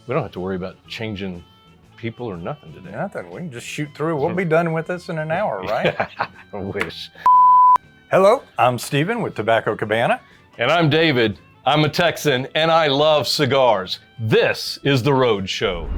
We don't have to worry about changing people or nothing today. Nothing. We can just shoot through. We'll be done with this in an hour, right? I wish. Hello, I'm Steven with Tobacco Cabana. And I'm David. I'm a Texan, and I love cigars. This is The Road Show.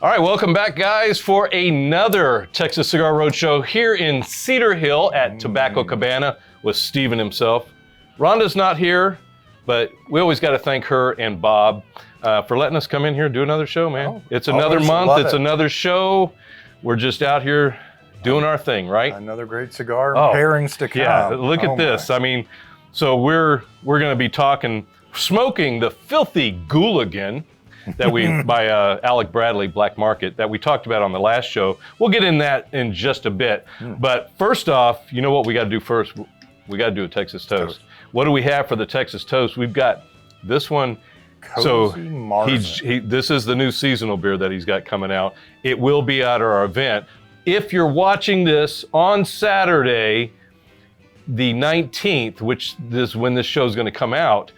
All right, welcome back, guys, for another Texas Cigar Roadshow here in Cedar Hill at Tobacco Cabana with Steven himself. Rhonda's not here, but we always got to thank her and Bob for letting us come in here and do another show, man. Oh, it's another month, it's another show. We're just out here doing our thing, right? Another great cigar pairings to come. Yeah, look at this. I mean, so we're going to be smoking the Filthy Gooligan that we by Alec Bradley Black Market that we talked about on the last show. We'll get in that in just a bit. But first off, you know what we got to do first? We got to do a Texas toast. What do we have for the Texas toast? We've got this one. Cozy Marzen. This is the new seasonal beer that he's got coming out. It will be at our event. If you're watching this on Saturday, the 19th, which is when this show is going to come out,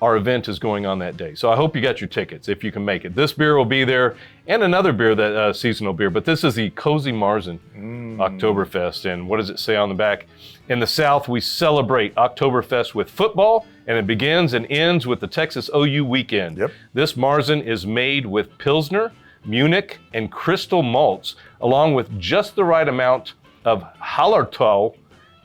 our event is going on that day. So I hope you got your tickets if you can make it. This beer will be there and another beer, that seasonal beer, but this is the Cozy Marzen Oktoberfest. And what does it say on the back? In the South, we celebrate Oktoberfest with football, and it begins and ends with the Texas OU weekend. Yep. This Marzen is made with Pilsner, Munich, and Crystal malts, along with just the right amount of Hallertau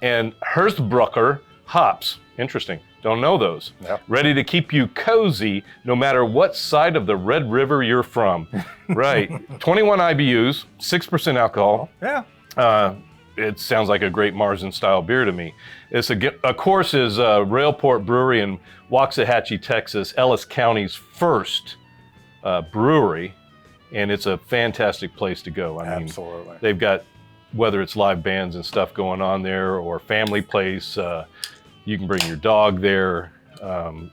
and Hersbrucker hops. Interesting. Don't know those. Yep. Ready to keep you cozy no matter what side of the Red River you're from. Right. 21 IBUs, 6% alcohol. Yeah. It sounds like a great Marzen style beer to me. It's of course is Railport Brewery in Waxahachie, Texas, Ellis County's first brewery, and it's a fantastic place to go. I mean, absolutely. They've got, whether it's live bands and stuff going on there or family place, you can bring your dog there.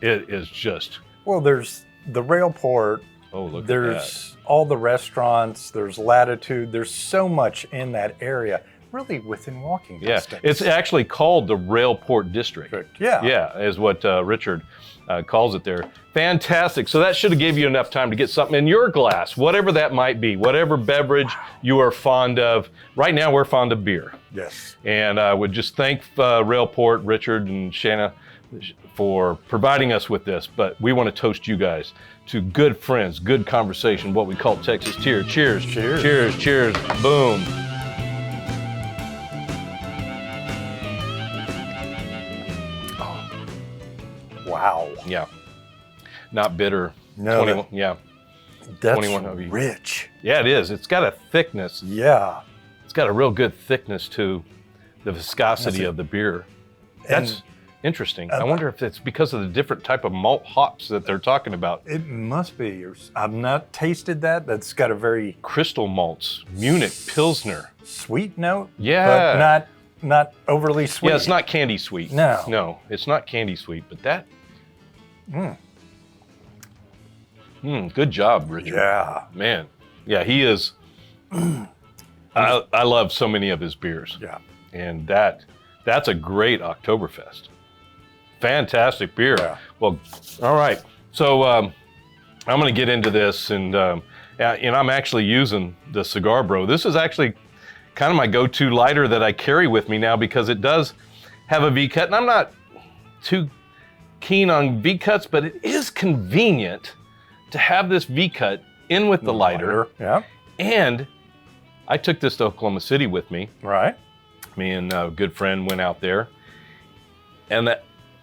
It is just... Well, there's the Railport. Oh, look at that. There's all the restaurants. There's Latitude. There's so much in that area, really within walking distance. Yeah, it's actually called the Railport District. Yeah. Yeah, is what Richard calls it there. Fantastic. So that should have gave you enough time to get something in your glass, whatever that might be, whatever beverage you are fond of. Right now, we're fond of beer. Yes. And I would just thank Railport, Richard, and Shanna for providing us with this. But we want to toast you guys to good friends, good conversation, what we call Texas Cheers. Cheers. Cheers. Cheers. Cheers. Boom. Wow. Yeah. Not bitter. No. 21, yeah. That's 21 of you. rich. Yeah, it is. It's got a thickness. Yeah. It's got a real good thickness to the viscosity of the beer. That's interesting. I wonder if it's because of the different type of malt hops that they're talking about. It must be. I've not tasted that. That's got a very Crystal malts, Munich, Pilsner. sweet note. Yeah. But not overly sweet. Yeah, it's not candy sweet. No. No, it's not candy sweet, but that. Good job, Richard. Yeah. Man. Yeah, he is. I love so many of his beers. Yeah. And that's a great Oktoberfest. Fantastic beer. Yeah. Well, all right. So I'm going to get into this, and I'm actually using the Cigar Bro. This is actually kind of my go-to lighter that I carry with me now because it does have a V-cut, and I'm not too keen on V-cuts, but it is convenient to have this V-cut in with the lighter. Yeah. And I took this to Oklahoma City with me. Right. Me and a good friend went out there, and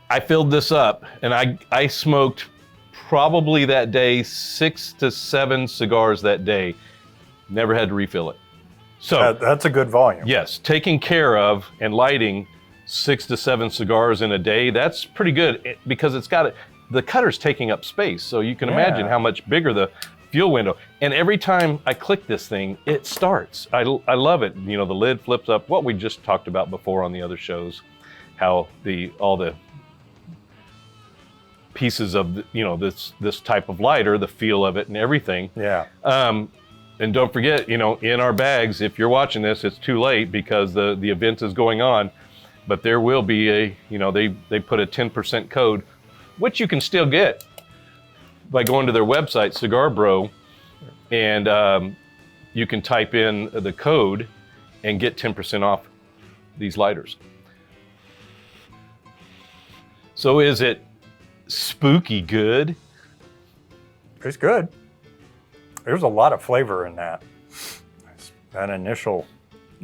I filled this up, and I smoked probably that day 6 to 7 cigars that day. Never had to refill it. So that's a good volume. yes, taking care of and lighting 6 to 7 cigars in a day, that's pretty good because it's got the cutter's taking up space. So you can imagine how much bigger the fuel window. And every time I click this thing, it starts. I love it. You know, the lid flips up. What we just talked about before on the other shows, how all the pieces of this type of lighter, the feel of it and everything. Yeah. And don't forget, in our bags, if you're watching this, it's too late because the event is going on. But there will be they put a 10% code, which you can still get by going to their website, Cigar Bro, and you can type in the code and get 10% off these lighters. So is it spooky good? It's good. There's a lot of flavor in that. That initial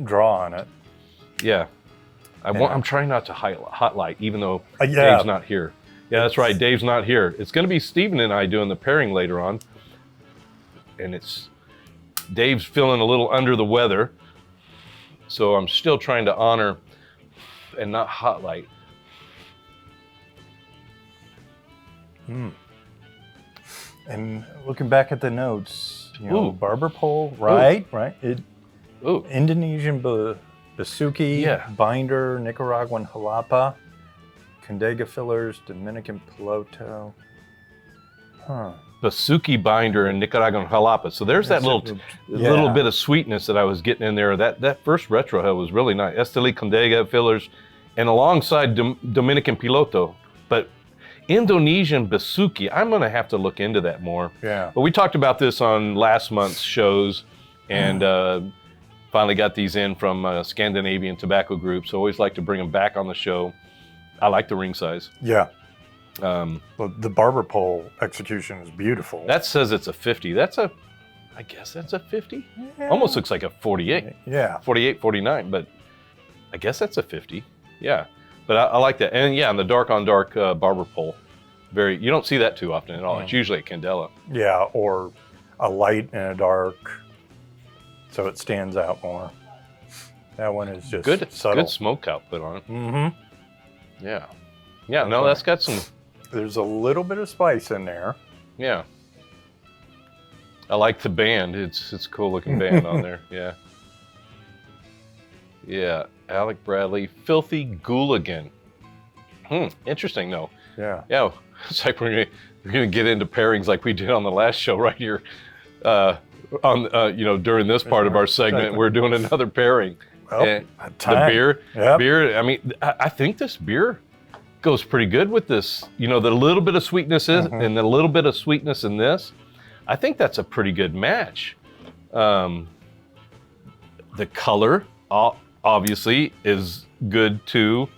draw on it. Yeah. I'm trying not to hot light, even though Yeah. Dave's not here. Yeah, that's right. Dave's not here. It's going to be Steven and I doing the pairing later on. And Dave's feeling a little under the weather. So I'm still trying to honor and not hot light. And looking back at the notes, Ooh. barber pole, right? Ooh. Right. Ooh. Indonesian Basuki, Yeah. binder, Nicaraguan jalapa, Condega fillers, Dominican piloto. Basuki binder and Nicaraguan jalapa. So there's that little bit of sweetness that I was getting in there. That first retro head was really nice. Esteli Condega fillers, and alongside Dominican piloto. But Indonesian Basuki, I'm going to have to look into that more. Yeah. But we talked about this on last month's shows, and finally got these in from Scandinavian Tobacco Group. So always like to bring them back on the show. I like the ring size. Yeah. Well, the barber pole execution is beautiful. That says it's a 50. I guess that's a 50? Yeah. Almost looks like a 48. Yeah. 48, 49, but I guess that's a 50. Yeah. But I like that. And yeah, and the dark on dark barber pole. You don't see that too often at all. It's usually a Candela. Yeah, or a light and a dark, so it stands out more. That one is just subtle. Good smoke output on it. Mm-hmm. Yeah. Yeah, no, that's got some... There's a little bit of spice in there. Yeah. I like the band. It's a cool looking band on there. Yeah. Yeah. Alec Bradley, Filthy Gooligan. Interesting though. Yeah. Yeah. It's like we're gonna get into pairings like we did on the last show right here. During this part of our segment, we're doing another pairing. Well, the beer. Yep. Beer. I mean, I think this beer goes pretty good with this. The little bit of sweetness and the little bit of sweetness in this. I think that's a pretty good match. The color obviously is good too.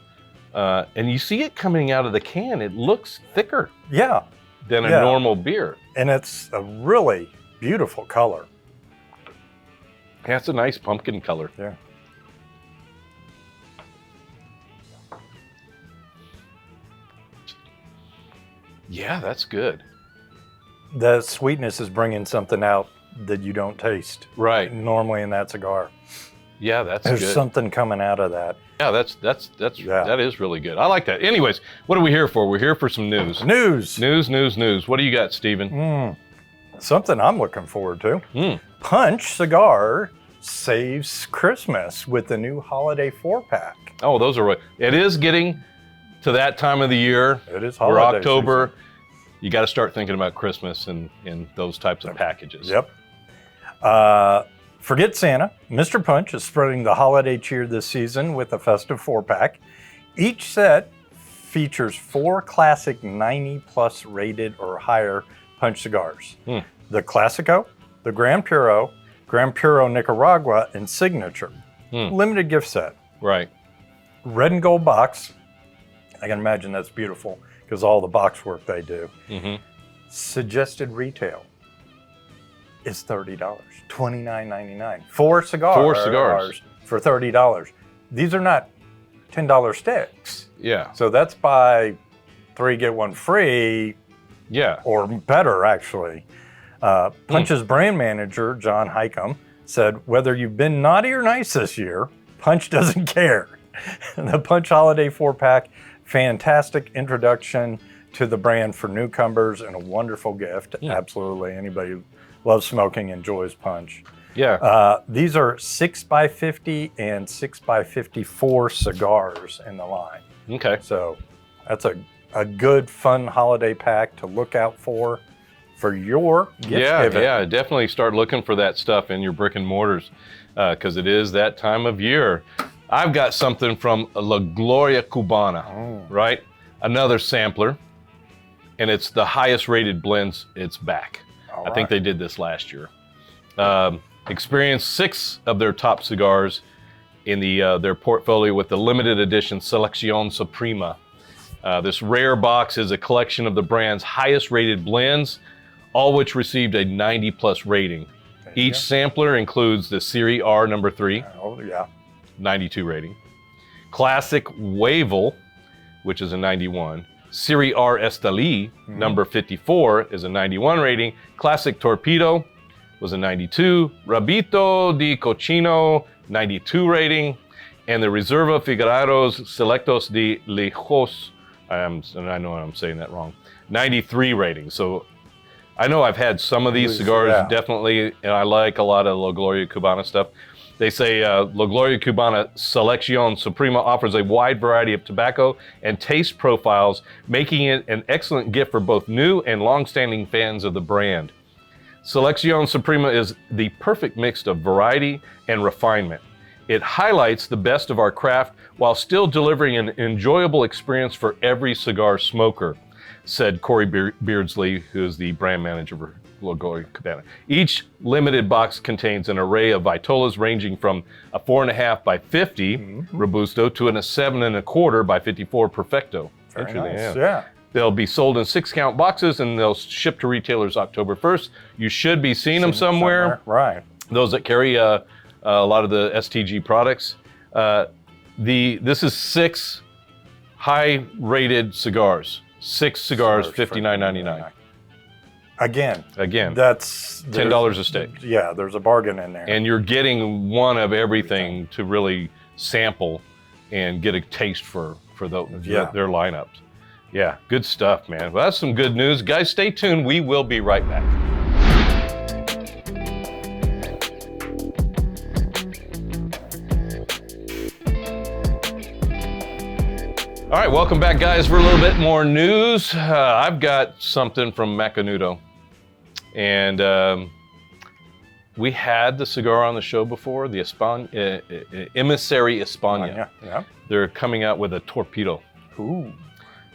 And you see it coming out of the can. It looks thicker than a normal beer. And it's a really beautiful color. Yeah, it's a nice pumpkin color. Yeah. Yeah, that's good. The sweetness is bringing something out that you don't taste right normally in that cigar. Yeah, that's There's good. something coming out of that. Yeah, that is really good. I like that. Anyways, what are we here for? We're here for some news. News. What do you got, Steven? Something I'm looking forward to. Punch Cigar saves Christmas with the new holiday 4-pack. Oh, those are right. It is getting to that time of the year. It is We're holiday October. season. You got to start thinking about Christmas and those types of packages. Yep. Forget Santa. Mr. Punch is spreading the holiday cheer this season with a festive 4-pack. Each set features 4 classic 90+ rated or higher Punch cigars. The Classico, the Gran Puro Nicaragua, and Signature. Limited gift set. Right. Red and gold box. I can imagine that's beautiful because all the box work they do. Suggested retail is $30, $29.99. 4 cigars for $30. These are not $10 sticks. Yeah. So that's buy 3 get 1 free. Yeah. Or better, actually. Punch's brand manager, John Highcomb, said, whether you've been naughty or nice this year, Punch doesn't care. The Punch Holiday 4-pack, fantastic introduction to the brand for newcomers and a wonderful gift. Absolutely. Anybody loves smoking, enjoys punch. Yeah. These are 6x50 and 6x54 cigars in the line. Okay. So that's a good, fun holiday pack to look out for your gift giving. Yeah, definitely start looking for that stuff in your brick and mortars because it is that time of year. I've got something from La Gloria Cubana, right? Another sampler, and it's the highest rated blends. It's back. I think they did this last year. Experienced 6 of their top cigars in their portfolio with the limited edition Selección Suprema. This rare box is a collection of the brand's highest rated blends, all which received a 90 plus rating. Each sampler includes the Serie R number 3, 92 rating. Classic Wavel, which is a 91. Serie R Esteli, number 54, is a 91 rating. Classic Torpedo was a 92. Rabito di Cochino, 92 rating. And the Reserva Figueroados Selectos de Lejos, and I know I'm saying that wrong, 93 rating. So I know I've had some of these cigars, definitely, and I like a lot of La Gloria Cubana stuff. They say La Gloria Cubana Selección Suprema offers a wide variety of tobacco and taste profiles, making it an excellent gift for both new and long-standing fans of the brand. Selección Suprema is the perfect mix of variety and refinement. It highlights the best of our craft while still delivering an enjoyable experience for every cigar smoker, said Corey Beardsley, who is the brand manager for La Gloria Cubana. Each limited box contains an array of Vitolas ranging from a 4.5 by 50 Robusto to a 7.25 by 54 Perfecto. Very nice. Yeah. They'll be sold in 6-count boxes and they'll ship to retailers October 1st. You should be seeing them somewhere. Right. Those that carry a lot of the STG products. This is 6 high-rated cigars. 6 cigars, $59.99. Again, that's $10 a stick. Yeah, there's a bargain in there. And you're getting one of everything to really sample and get a taste for their lineups. Yeah, good stuff, man. Well, that's some good news. Guys, stay tuned. We will be right back. All right, welcome back, guys, for a little bit more news. I've got something from Macanudo. And we had the cigar on the show before, the Emissary España. Yeah. They're coming out with a Torpedo. Ooh.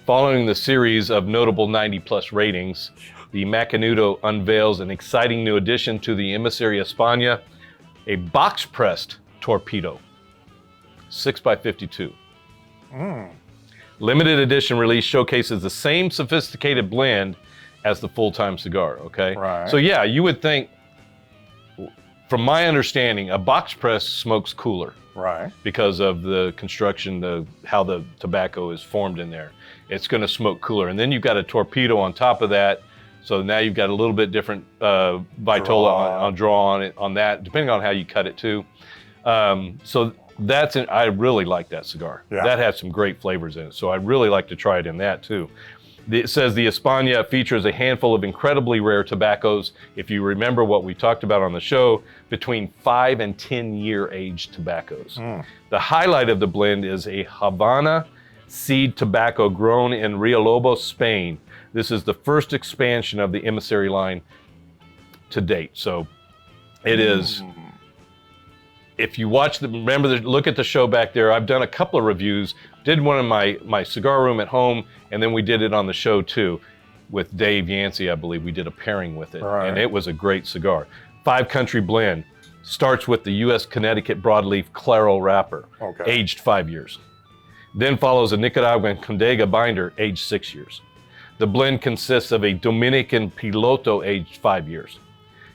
Following the series of notable 90-plus ratings, the Macanudo unveils an exciting new addition to the Emissary España, a box-pressed Torpedo, 6x52. Limited edition release showcases the same sophisticated blend as the full-time cigar, okay? Right. So yeah, you would think, from my understanding, a box press smokes cooler. Right. Because of the construction, how the tobacco is formed in there. It's gonna smoke cooler. And then you've got a Torpedo on top of that. So now you've got a little bit different Vitola draw on it, on that, depending on how you cut it too. So I really like that cigar. Yeah. That has some great flavors in it. So I'd really like to try it in that too. It says the España features a handful of incredibly rare tobaccos. If you remember what we talked about on the show, between 5 and 10-year aged tobaccos. The highlight of the blend is a Havana seed tobacco grown in Villalobos, Spain. This is the first expansion of the Emissary line to date. So it is. If you watch look at the show back there. I've done a couple of reviews. Did one in my cigar room at home, and then we did it on the show too, with Dave Yancey, I believe. We did a pairing with it, and it was a great cigar. 5-country blend. Starts with the U.S. Connecticut broadleaf Claro wrapper, aged 5 years. Then follows a Nicaraguan Condega binder, aged 6 years. The blend consists of a Dominican Piloto, aged 5 years.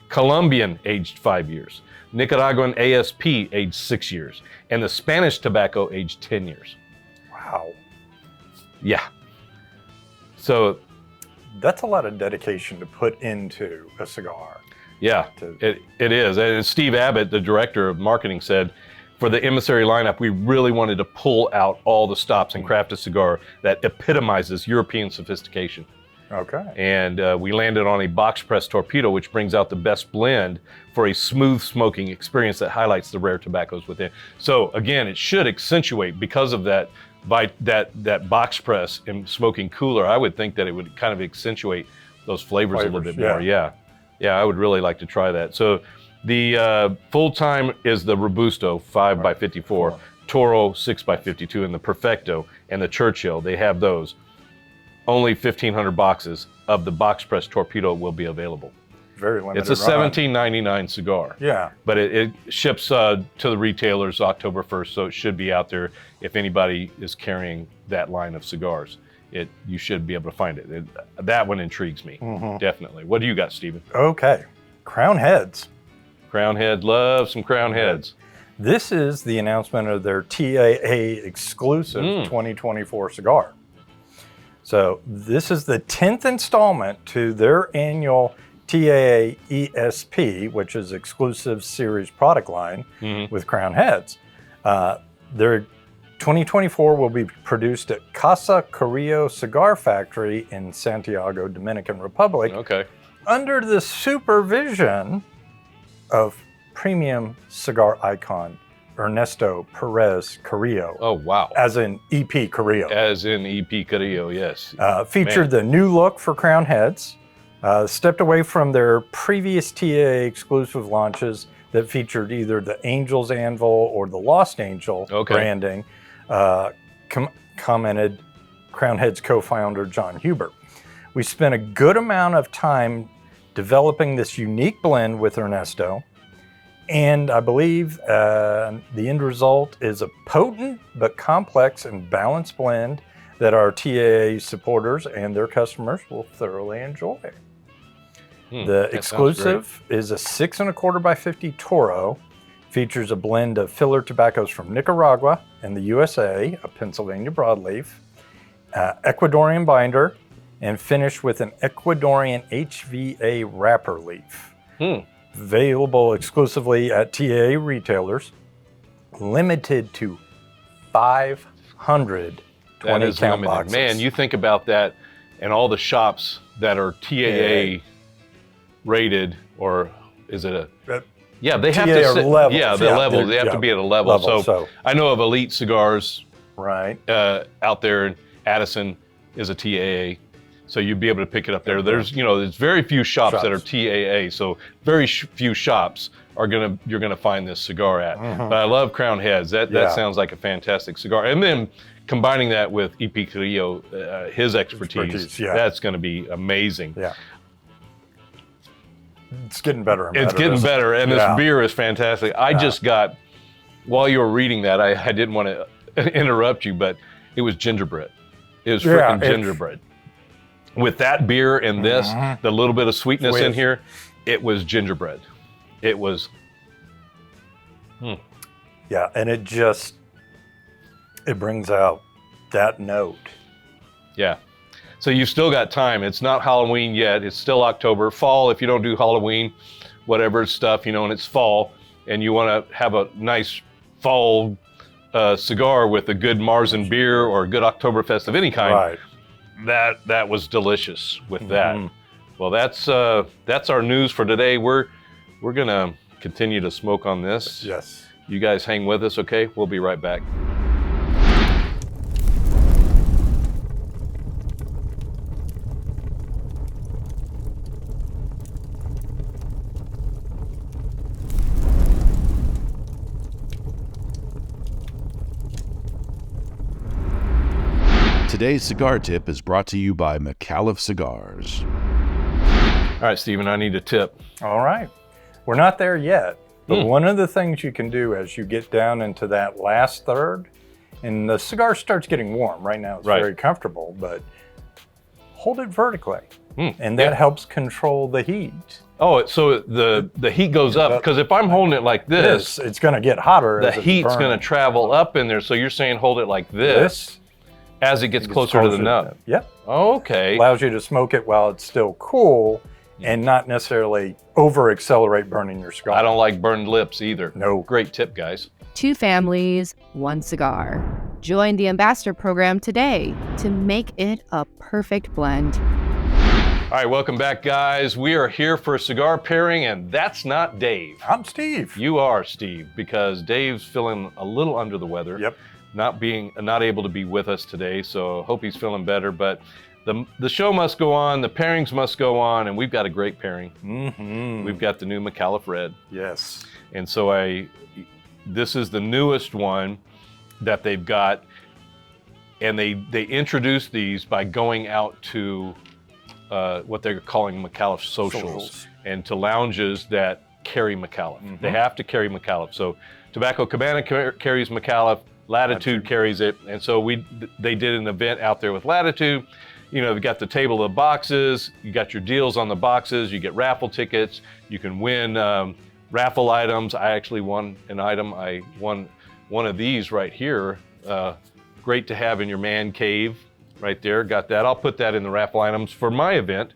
Colombian, aged 5 years. Nicaraguan ASP, aged 6 years. And the Spanish tobacco, aged 10 years. Wow. Yeah. So that's a lot of dedication to put into a cigar. Yeah, it is. And Steve Abbott, the director of marketing, said, for the Emissary lineup, we really wanted to pull out all the stops and craft a cigar that epitomizes European sophistication. Okay. And we landed on a box press torpedo, which brings out the best blend for a smooth smoking experience that highlights the rare tobaccos within. So again, it should accentuate because of that box press and smoking cooler. I would think that it would kind of accentuate those flavors a little bit more. Yeah, I would really like to try that. So the full-time is the Robusto 5x54, Toro 6x52, and the Perfecto and the Churchill. They have those. Only 1,500 boxes of the box press torpedo will be available. Very limited. It's a $17.99 cigar. Yeah. But it ships to the retailers October 1st, so it should be out there. If anybody is carrying that line of cigars, you should be able to find it. That one intrigues me, definitely. What do you got, Stephen? Okay. Crown Heads. Crown Head, love some Crown Heads. This is the announcement of their TAA exclusive 2024 cigar. So this is the 10th installment to their annual TAA ESP, which is exclusive series product line with Crown Heads. Their 2024 will be produced at Casa Carrillo Cigar Factory in Santiago, Dominican Republic, under the supervision of premium cigar icon Ernesto Perez Carrillo. Oh, wow. As in EP Carrillo. As in EP Carrillo, yes. Featured the new look for Crown Heads, stepped away from their previous TAA exclusive launches that featured either the Angel's Anvil or the Lost Angel branding, commented Crown Heads co-founder John Hubert. We spent a good amount of time developing this unique blend with Ernesto, and I believe the end result is a potent but complex and balanced blend that our TAA supporters and their customers will thoroughly enjoy. The exclusive is a 6 1/4 by 50 Toro, features a blend of filler tobaccos from Nicaragua and the USA, a Pennsylvania broadleaf, Ecuadorian binder, and finished with an Ecuadorian HVA wrapper leaf. Available exclusively at TAA retailers, limited to 500 20-count boxes. Man, you think about that and all the shops that are TAA rated, or is it a... Yeah, they have to sit, levels. Yeah, the levels. They have to be at a level. So I know of Elite Cigars out there, and Addison is a TAA. So you'd be able to pick it up there. There's very few shops that are TAA, so very few shops you're gonna find this cigar at. But I love Crown Heads. That sounds like a fantastic cigar. And then combining that with EP Carrillo, his expertise, that's gonna be amazing. Yeah. It's getting better and better. It's getting better, and this beer is fantastic. I just got, while you were reading that, I didn't want to interrupt you, but it was gingerbread. It was freaking gingerbread. With that beer and this, the little bit of sweetness in here, it was gingerbread. It was. Yeah, and it brings out that note. Yeah. So you've still got time. It's not Halloween yet. It's still October. Fall, if you don't do Halloween, whatever stuff, and it's fall, and you want to have a nice fall cigar with a good Marzen beer or a good Oktoberfest of any kind. That was delicious with that. Well, that's our news for today. We're gonna continue to smoke on this. Yes. You guys hang with us, okay? We'll be right back. Today's Cigar Tip is brought to you by Micallef Cigars. All right, Stephen, I need a tip. All right. We're not there yet, but one of the things you can do as you get down into that last third, and the cigar starts getting warm. Right now it's very comfortable, but hold it vertically, and that helps control the heat. Oh, so the heat goes up, because if I'm holding it like this, it's going to get hotter. The heat's going to travel up in there, so you're saying hold it like this as it gets closer to the nub. Yep. Okay. Allows you to smoke it while it's still cool and not necessarily over-accelerate burning your cigar. I don't like burned lips either. No. Great tip, guys. 2 families, 1 cigar. Join the Ambassador Program today to make it a perfect blend. All right, welcome back, guys. We are here for Cigar Pairing, and that's not Dave. I'm Steve. You are Steve, because Dave's feeling a little under the weather. Yep. Not able to be with us today, so hope he's feeling better. But the show must go on, the pairings must go on, and we've got a great pairing. Mm-hmm. We've got the new Micallef Red. Yes. And so this is the newest one that they've got, and they introduced these by going out to what they're calling Micallef socials, and to lounges that carry Micallef. Mm-hmm. They have to carry Micallef. So Tobacco Cabana carries Micallef, Latitude carries it, and so they did an event out there with Latitude. You know, you got the table of boxes, you got your deals on the boxes, you get raffle tickets, you can win raffle items. I actually won an item. I won one of these right here. Great to have in your man cave. Right there, got that. I'll put that in the raffle items for my event.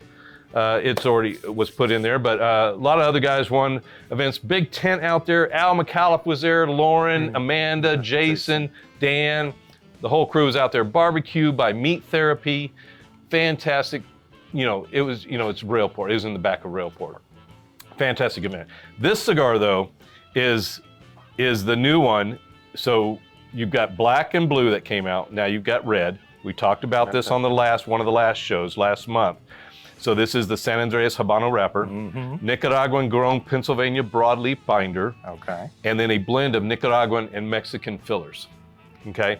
It's already was put in there, but a lot of other guys won events. Big tent out there. Al Micallef was there. Lauren, Amanda, Jason, Dan, the whole crew was out there. Barbecue by Meat Therapy, fantastic. You know, it was. You know, it's Railport. It was in the back of Railport. Fantastic event. This cigar though is the new one. So you've got black and blue that came out. Now you've got red. We talked about this on one of the last shows last month. So this is the San Andreas Habano wrapper, Nicaraguan grown Pennsylvania broadleaf binder, and then a blend of Nicaraguan and Mexican fillers. Okay,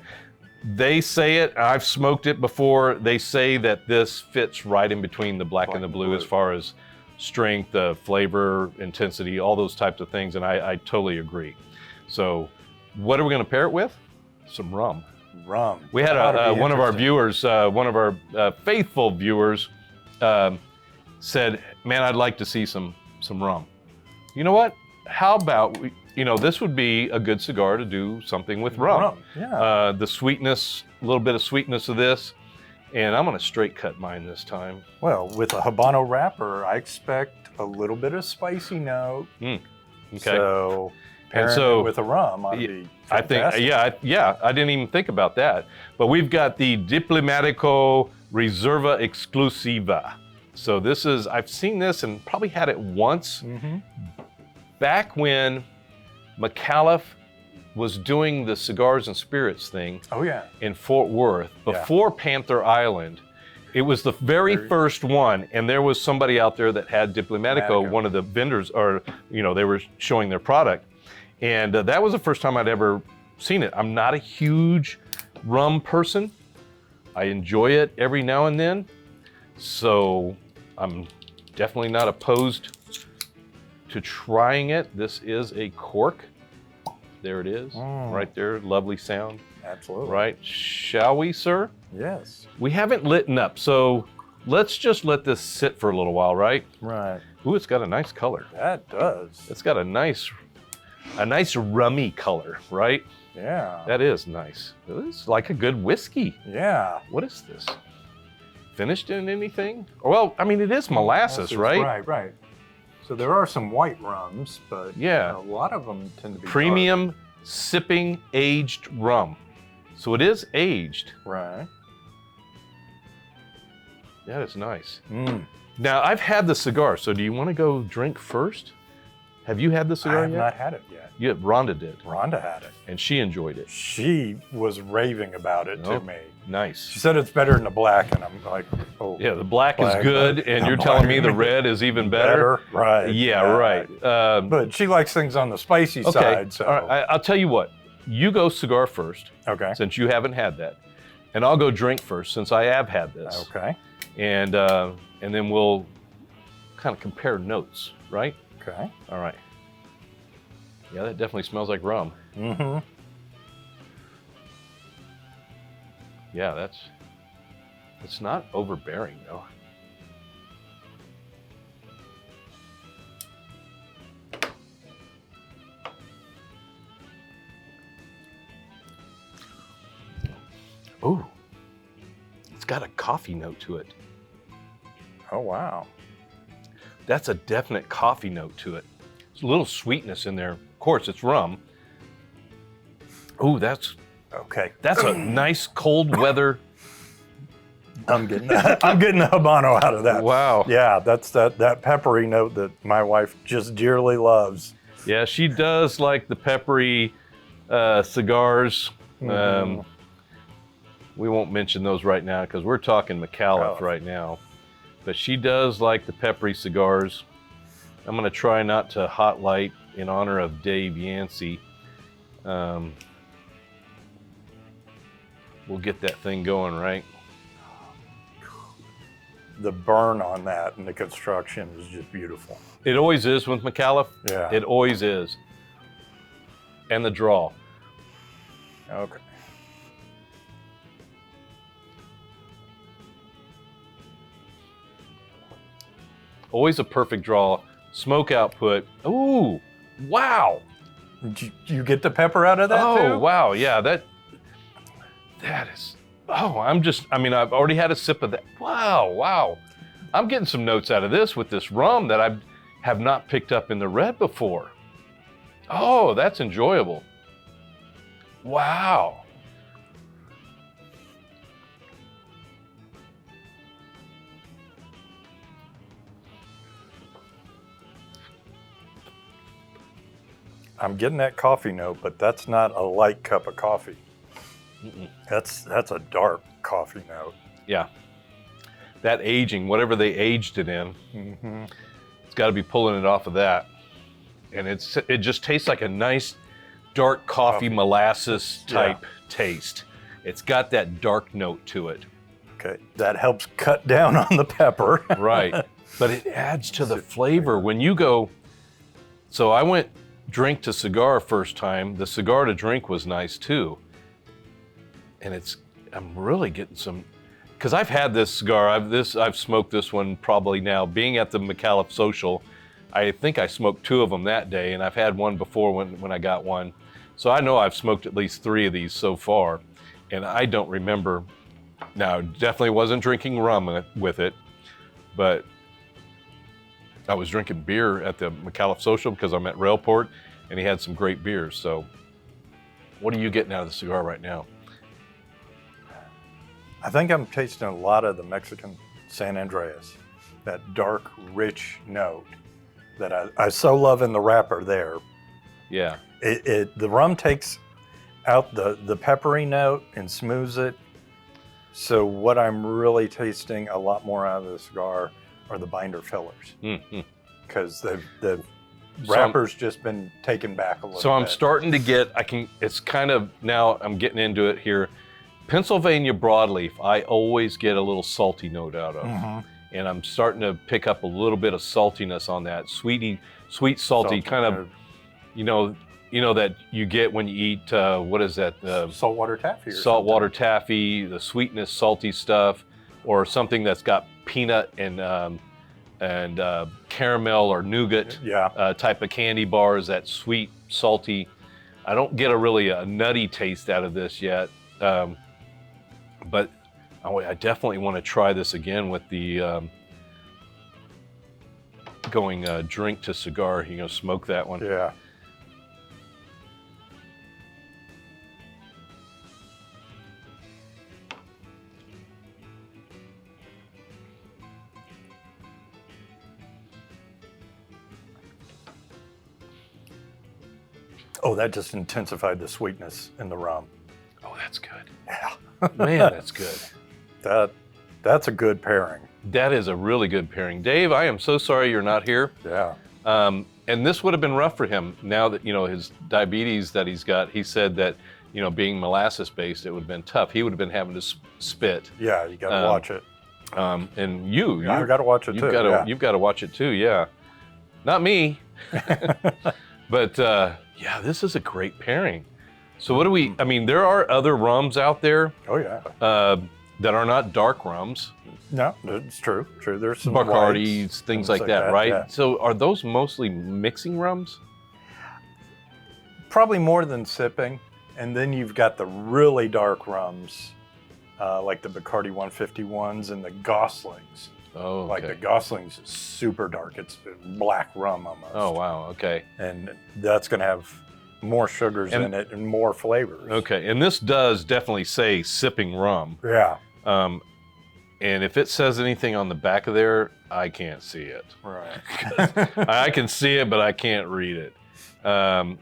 they say it. I've smoked it before. They say that this fits right in between the black and the blue as far as strength, flavor, intensity, all those types of things, and I totally agree. So, what are we going to pair it with? Some rum. Rum. We had one of our viewers, one of our faithful viewers, said, "Man, I'd like to see some rum." You know what? How about this would be a good cigar to do something with rum. Yeah. The sweetness, a little bit of sweetness of this, and I'm gonna straight cut mine this time. Well, with a Habano wrapper, I expect a little bit of spicy note. Okay. So pairing it with a rum ought to be fantastic. I think, I didn't even think about that. But we've got the Diplomatico Reserva Exclusiva. So this is, I've seen this and probably had it once. Back when Micallef was doing the cigars and spirits thing in Fort Worth, before Panther Island. It was the very first one, and there was somebody out there that had Diplomatico, one of the vendors, or they were showing their product. And that was the first time I'd ever seen it. I'm not a huge rum person. I enjoy it every now and then. So I'm definitely not opposed to trying it. This is a cork. There it is, right there. Lovely sound. Absolutely. Right. Shall we, sir? Yes. We haven't lit up, so let's just let this sit for a little while, right? Right. Ooh, it's got a nice color. That does. It's got a nice rummy color, right? Yeah. That is nice. It's like a good whiskey. Yeah. What is this? Finished in anything? Well, I mean, it is molasses, right? Right. So there are some white rums, but yeah, a lot of them tend to be premium dark. Sipping aged rum. So it is aged. Right. That is nice. Now, I've had the cigar, so do you want to go drink first? Have you had the cigar yet? I have not had it yet. Yeah, Rhonda did. Rhonda had it. And she enjoyed it. She was raving about it to me. Nice. She said it's better than the black, and I'm like, oh. Yeah, the black is good, and you're telling me the red is even better? Right. Yeah, right. But she likes things on the spicy side. So. All right. I'll tell you what. You go cigar first. Okay. Since you haven't had that. And I'll go drink first, since I have had this. Okay. And then we'll kind of compare notes, right? Okay. All right. Yeah, that definitely smells like rum. Yeah, it's not overbearing though. Ooh, it's got a coffee note to it. Oh, wow. That's a definite coffee note to it. There's a little sweetness in there. Of course, it's rum. Ooh, that's okay. That's a nice cold weather I'm getting the Habano out of that. Wow. Yeah, that's that peppery note that my wife just dearly loves. Yeah, she does like the peppery cigars. Mm-hmm. We won't mention those right now because we're talking Micallef right now. But she does like the peppery cigars. I'm going to try not to hot light in honor of Dave Yancey. We'll get that thing going, right? The burn on that and the construction is just beautiful. It always is with Micallef. Yeah. It always is. And the draw. Okay. Always a perfect draw. Smoke output. Ooh, wow. Did you get the pepper out of that too? Oh, wow. Yeah, that is, I've already had a sip of that. Wow. I'm getting some notes out of this with this rum that I have not picked up in the red before. Oh, that's enjoyable. Wow. I'm getting that coffee note, but that's not a light cup of coffee. That's a dark coffee note. Yeah. That aging, whatever they aged it in, it's got to be pulling it off of that. And it just tastes like a nice dark coffee molasses type taste. It's got that dark note to it. Okay, that helps cut down on the pepper. Right. But it adds to the flavor. When you go, so I went drink to cigar first time. The cigar to drink was nice too. And I'm really getting some, because I've had this cigar, I've smoked this one probably now. Being at the Micallef Social, I think I smoked 2 of them that day, and I've had one before when I got one. So I know I've smoked at least 3 of these so far, and I don't remember. Now, definitely wasn't drinking rum with it, but I was drinking beer at the Micallef Social because I'm at Railport, and he had some great beers. So what are you getting out of the cigar right now? I think I'm tasting a lot of the Mexican San Andreas, that dark, rich note that I so love in the wrapper there. Yeah. The rum takes out the peppery note and smooths it. So what I'm really tasting a lot more out of the cigar are the binder fillers, because the wrapper's just been taken back a little bit. So I'm starting to get, it's kind of, now I'm getting into it here. Pennsylvania broadleaf, I always get a little salty note out of. And I'm starting to pick up a little bit of saltiness on that. Sweet, salty, kind of, you know that you get when you eat, what is that? Saltwater taffy. Saltwater taffy, the sweetness, salty stuff, or something that's got peanut and caramel or nougat type of candy bars, that sweet, salty. I don't get a nutty taste out of this yet. But I definitely want to try this again with the going drink to cigar. You know, smoke that one. Yeah. Oh, that just intensified the sweetness in the rum. Oh, that's good. Yeah. Man, that's good. That's a good pairing. That is a really good pairing. Dave, I am so sorry you're not here. Yeah. And this would have been rough for him. Now that, his diabetes that he's got, he said that, being molasses based, it would have been tough. He would have been having to spit. Yeah, you got to watch it. And you got to watch it too. You've got to watch it too, yeah. Not me. But yeah, this is a great pairing. So what do we, there are other rums out there. Oh yeah. That are not dark rums. No, it's true. There's some Bacardis, whites, things like that, right? Yeah. So are those mostly mixing rums? Probably more than sipping. And then you've got the really dark rums, like the Bacardi 151s and the Goslings. Oh, okay. Like the Goslings is super dark. It's black rum almost. Oh, wow, okay. And that's going to have more sugars in it and more flavors. Okay, and this does definitely say sipping rum. Yeah. And if it says anything on the back of there, I can't see it. Right. I can see it, but I can't read it.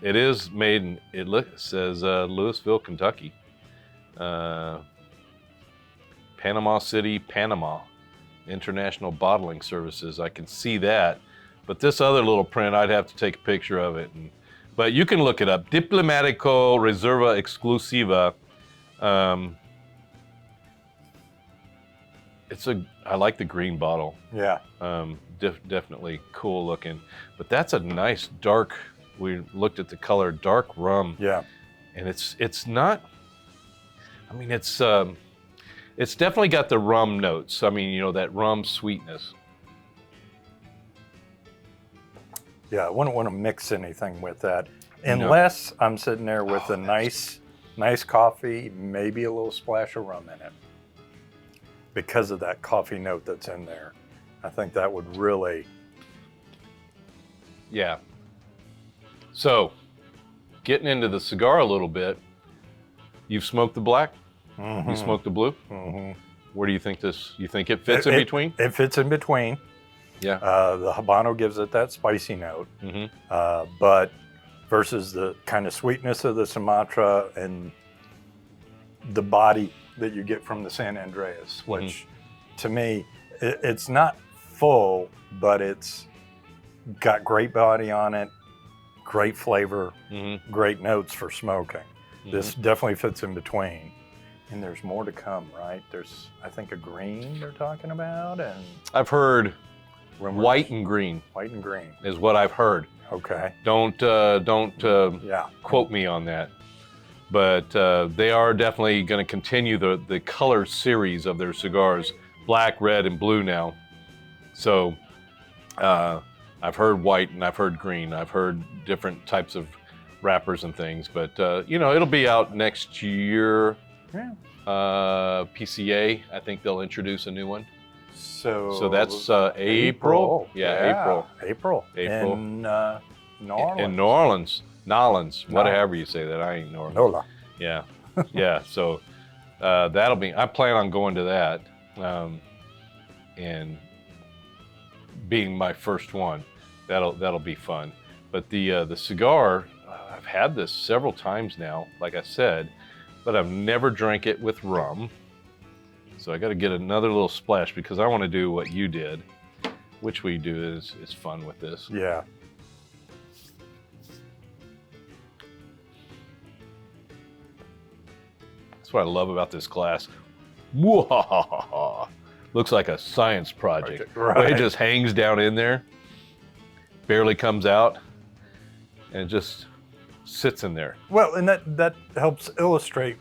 It is made in, it says Louisville, Kentucky. Panama City, Panama. International Bottling Services. I can see that. But this other little print, I'd have to take a picture of it. But you can look it up. Diplomatico Reserva Exclusiva. I like the green bottle. Yeah. Definitely cool looking. But that's a nice dark, we looked at the color, dark rum. Yeah. And it's not, I mean, it's definitely got the rum notes. I mean, you know, that rum sweetness. Yeah, I wouldn't want to mix anything with that. Unless I'm sitting there with a nice coffee, maybe a little splash of rum in it. Because of that coffee note that's in there. I think that would really... Yeah. So, getting into the cigar a little bit, you've smoked the black? Mm-hmm. You smoked the blue? Mm-hmm. Where do you think you think it fits in between? It fits in between. Yeah. The Habano gives it that spicy note. Mm-hmm. But versus the kind of sweetness of the Sumatra and the body that you get from the San Andreas, which to me, it's not full, but it's got great body on it, great flavor, great notes for smoking. This definitely fits in between. And there's more to come, right? There's, I think, a green they're talking about, and I've heard rumors. white and green White and green. is what I've heard. Okay. Don't Yeah. quote me on that. But they are definitely going to continue the color series of their cigars, black, red, and blue now. So I've heard white and I've heard green. I've heard different types of wrappers and things. But, you know, it'll be out next year. Yeah. PCA, I think they'll introduce a new one. So that's April. Yeah, April. April. In New Orleans. In New Orleans. Nolans, whatever you say that. I ain't New Orleans. Nola. Yeah, yeah. So that'll be. I plan on going to that, and being my first one. That'll be fun. But the cigar, I've had this several times now. Like I said, but I've never drank it with rum. So I got to get another little splash because I want to do what you did, which we do is fun with this. Yeah. That's what I love about this glass. Whoa! Looks like a science project. Right. It just hangs down in there, barely comes out, and it just sits in there. Well, and that helps illustrate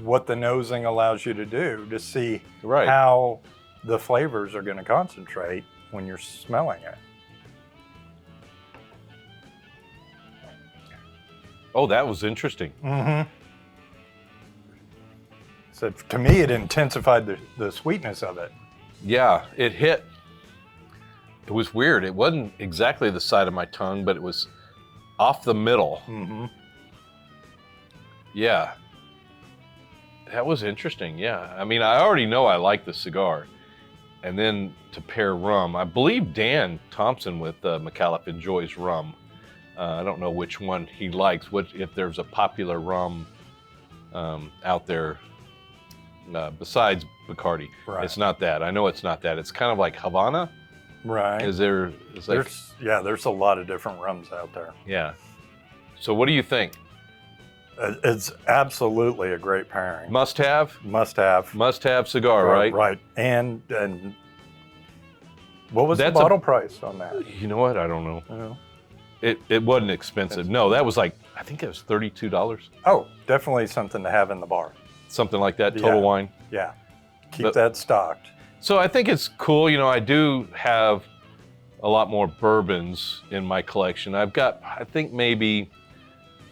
what the nosing allows you to do, to see Right. how the flavors are going to concentrate when you're smelling it. Oh, that was interesting. Mm-hmm. So to me, it intensified the sweetness of it. Yeah, it hit. It was weird. It wasn't exactly the side of my tongue, but it was off the middle. Mm-hmm. Yeah. That was interesting, yeah. I mean, I already know I like the cigar. And then to pair rum, I believe Dan Thompson with Micallef enjoys rum. I don't know which one he likes, if there's a popular rum out there besides Bacardi. Right. It's not that. I know it's not that. It's kind of like Havana. Right. Is there? It's like, there's a lot of different rums out there. yeah. So what do you think? It's absolutely a great pairing. Must have? Must have. Must have cigar, right? Right. And what was That's the bottle price on that? You know what? I don't know. Oh. It wasn't expensive. No, that was like, I think it was $32. Oh, definitely something to have in the bar. Something like that, Total Yeah. Wine. Yeah. Keep that stocked. So I think it's cool. You know, I do have a lot more bourbons in my collection. I've got, I think, maybe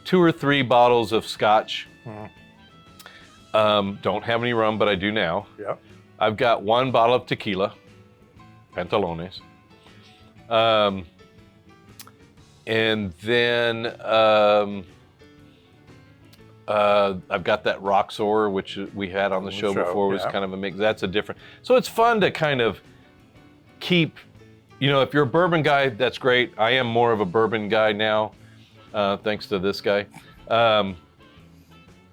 2 or 3 bottles of scotch. Don't have any rum, but I do now. Yep. I've got 1 bottle of tequila, Pantalones. And then I've got that Roxor, which we had on the show before, was kind of a mix. That's a different. So it's fun to kind of keep, if you're a bourbon guy, that's great. I am more of a bourbon guy now, thanks to this guy.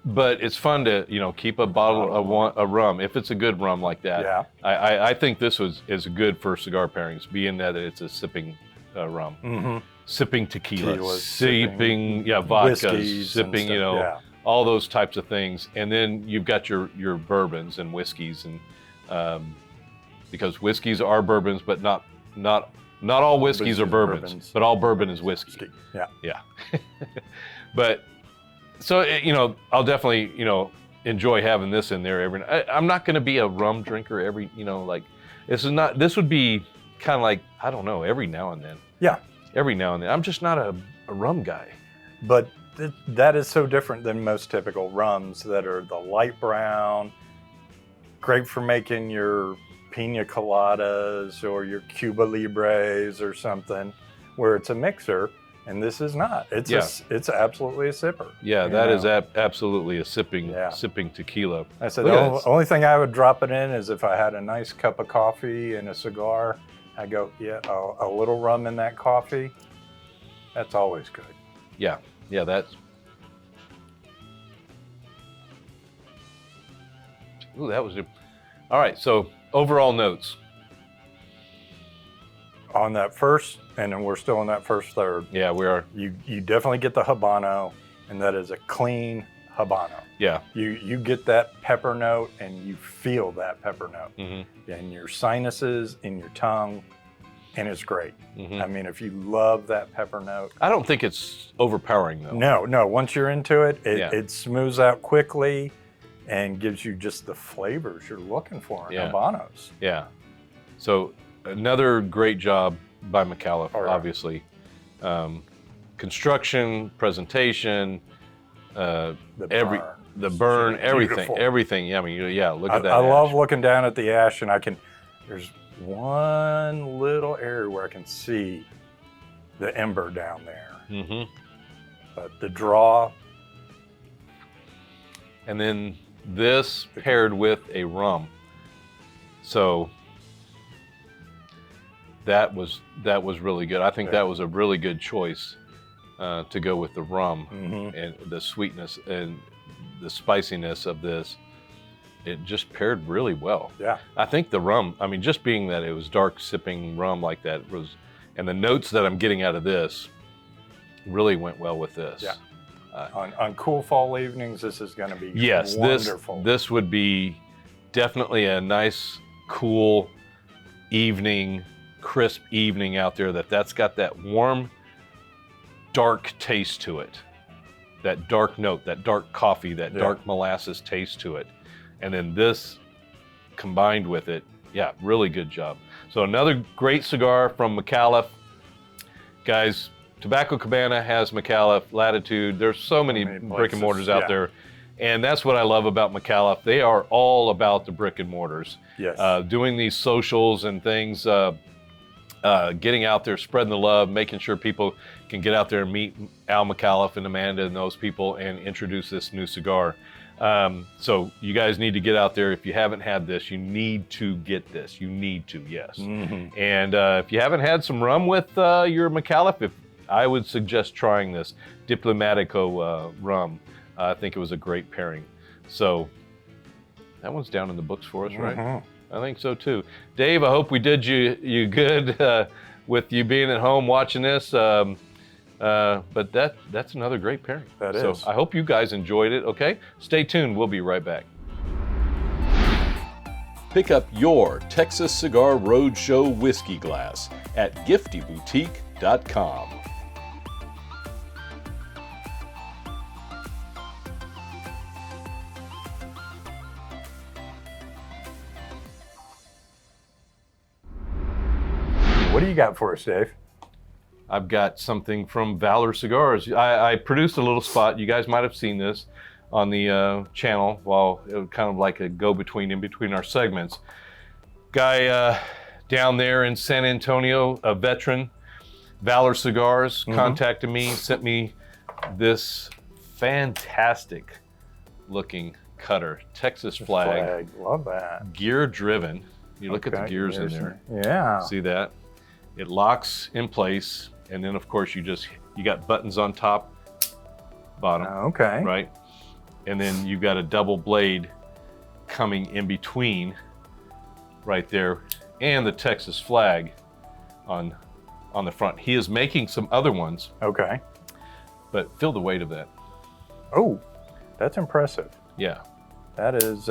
But it's fun to, keep a bottle of rum, if it's a good rum like that. Yeah. I think this is good for cigar pairings, being that it's a sipping rum. Mm-hmm. Sipping tequila, sipping vodkas, sipping, all those types of things. And then you've got your bourbons and whiskeys, and because whiskeys are bourbons, but not all whiskeys are bourbons, but all bourbon is whiskey. Yeah. But so, I'll definitely, enjoy having this in there I'm not going to be a rum drinker every, this would be kind of like, I don't know, every now and then. Yeah. Every now and then. I'm just not a rum guy. But that is so different than most typical rums that are the light brown, great for making your pina coladas or your Cuba Libres or something, where it's a mixer. And this is not. It's absolutely a sipper. Yeah, that is absolutely a sipping tequila. I said the only thing I would drop it in is if I had a nice cup of coffee and a cigar. I go, a little rum in that coffee. That's always good. Yeah, that's. Ooh, that was good. All right, so overall notes. On that first, and then we're still in that first third. Yeah, we are. You definitely get the Habano, and that is a clean Habano. Yeah. You get that pepper note, and you feel that pepper note in your sinuses, in your tongue, and it's great. Mm-hmm. I mean, if you love that pepper note. I don't think it's overpowering, though. No. Once you're into it, it smooths out quickly and gives you just the flavors you're looking for in Habanos. Yeah. So another great job by Micallef, obviously. Construction, presentation, the burn, everything. Beautiful. Everything. Yeah, I mean, look at that. I love looking down at the ash, and there's one little area where I can see the ember down there. Mm-hmm. But the draw. And then this paired with a rum. So that was really good. I think that was a really good choice to go with the rum and the sweetness and the spiciness of this. It just paired really well. Yeah. I think the rum, I mean, just being that it was dark sipping rum like that and the notes that I'm getting out of this really went well with this. Yeah. On cool fall evenings, this is going to be wonderful. This would be definitely a nice, cool evening, crisp evening out there that's got that warm, dark taste to it. That dark note, that dark coffee, that dark molasses taste to it. And then this combined with it, really good job. So another great cigar from Micallef. Guys, Tobacco Cabana has Micallef, Latitude. There's so many brick and mortars out there. And that's what I love about Micallef. They are all about the brick and mortars. Yes. Doing these socials and things, getting out there, spreading the love, making sure people can get out there and meet Al Micallef and Amanda and those people and introduce this new cigar. So you guys need to get out there. If you haven't had this, you need to get this. You need to, yes. Mm-hmm. And if you haven't had some rum with your Micallef, I would suggest trying this Diplomatico rum. I think it was a great pairing. So that one's down in the books for us, right? I think so too. Dave, I hope we did you good with you being at home watching this. But that's another great pairing. That is. So I hope you guys enjoyed it, okay? Stay tuned. We'll be right back. Pick up your Texas Cigar Roadshow whiskey glass at giftyboutique.com. What do you got for us, Dave? I've got something from Valor Cigars. I produced a little spot. You guys might have seen this on the channel while it was kind of like a go-between in between our segments. Guy down there in San Antonio, a veteran, Valor Cigars, contacted me, sent me this fantastic looking cutter. Texas flag. Love that. Gear driven. You look at the Okay, gears in there. Yeah. See that? It locks in place, and then of course you got buttons on top, bottom, Okay. right? And then you've got a double blade coming in between right there, and the Texas flag on the front. He is making some other ones, Okay. but feel the weight of that. Oh, that's impressive. Yeah. That is,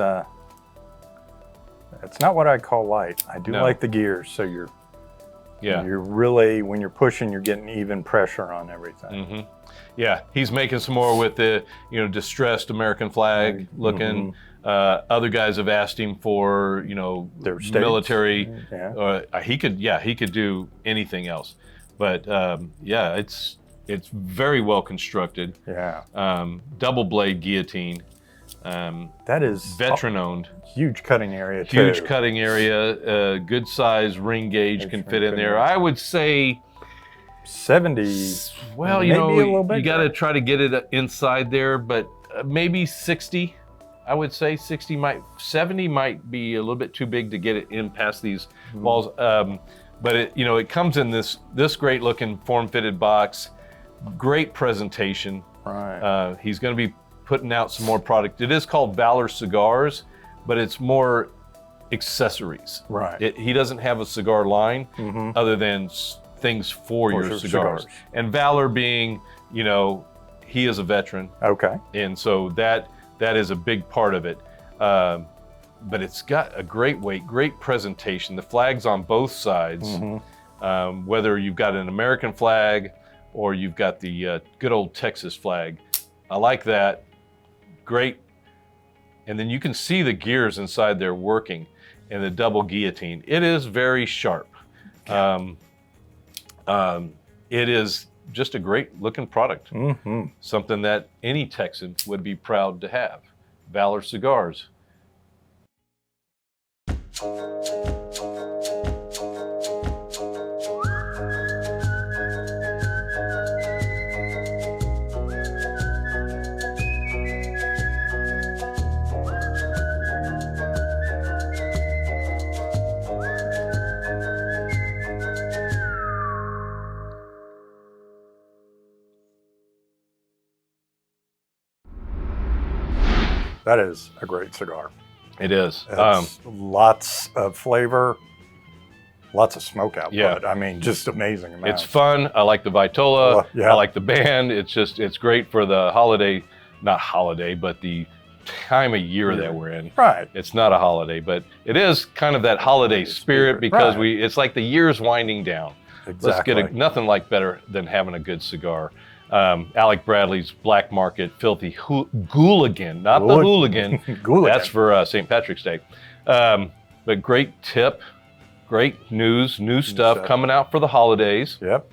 it's not what I call light. I do No. like the gears, so you're Yeah. really, when you're pushing, you're getting even pressure on everything. Mm-hmm. Yeah, he's making some more with the distressed American flag looking. Other guys have asked him for Their states. military. Yeah. He could do anything else, but yeah, it's very well constructed. Yeah. Double blade guillotine. That is Veteran owned. huge cutting area too. Huge cutting area. Good size ring gauge can fit in there. I would say 70. Well, maybe a little bit you got to try to get it inside there, but maybe 60. I would say 70 might be a little bit too big to get it in past these walls. But it comes in this great looking form-fitted box, great presentation. Right. He's going to be putting out some more product. It is called Valor Cigars, but it's more accessories. Right. He doesn't have a cigar line other than things for your cigars. And Valor being, he is a veteran. Okay. And so that is a big part of it. But it's got a great weight, great presentation. The flag's on both sides, whether you've got an American flag or you've got the good old Texas flag. I like that. Great. And then you can see the gears inside there working, and the double guillotine. It is very sharp. It is just a great looking product. Something that any Texan would be proud to have. Valor Cigars. That is a great cigar. It is. It's lots of flavor, lots of smoke output. Yeah. I mean, just amazing amounts. It's fun. I like the Vitola. Yeah. I like the band. It's great for the holiday, not holiday, but the time of year that we're in. Right. It's not a holiday, but it is kind of that holiday spirit because Right. it's like the year's winding down. Exactly. Let's get nothing like better than having a good cigar. Alec Bradley's Black Market Filthy Hooligan, not the hooligan. Hooligan. That's for St. Patrick's Day. But great tip, great news, new stuff coming out for the holidays. Yep.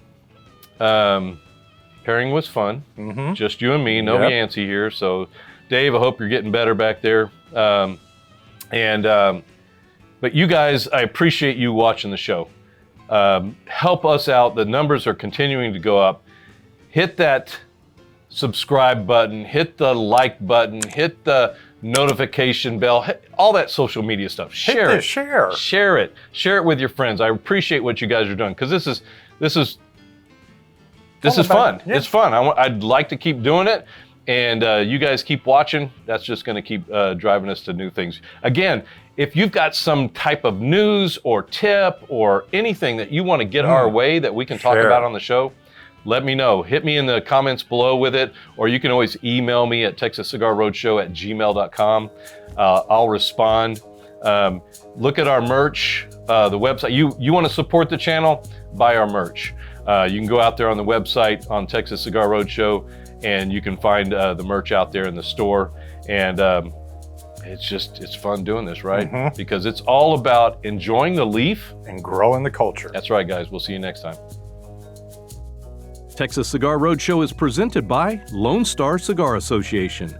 Pairing was fun. Just you and me, no Yancey here. So, Dave, I hope you're getting better back there. But you guys, I appreciate you watching the show. Help us out. The numbers are continuing to go up. Hit that subscribe button, hit the like button, hit the notification bell, all that social media stuff. Share it. Share it with your friends. I appreciate what you guys are doing because this is fun. Yeah. It's fun. I'd like to keep doing it, and you guys keep watching. That's just going to keep driving us to new things. Again, if you've got some type of news or tip or anything that you want to get our way that we can talk about on the show, let me know. Hit me in the comments below with it, or you can always email me at texascigarroadshow@gmail.com. I'll respond. Look at our merch, the website. You want to support the channel? Buy our merch. You can go out there on the website on Texas Cigar Roadshow, and you can find the merch out there in the store. And it's fun doing this, right? Because it's all about enjoying the leaf And growing the culture. That's right, guys. We'll see you next time. Texas Cigar Roadshow is presented by Lone Star Cigar Association.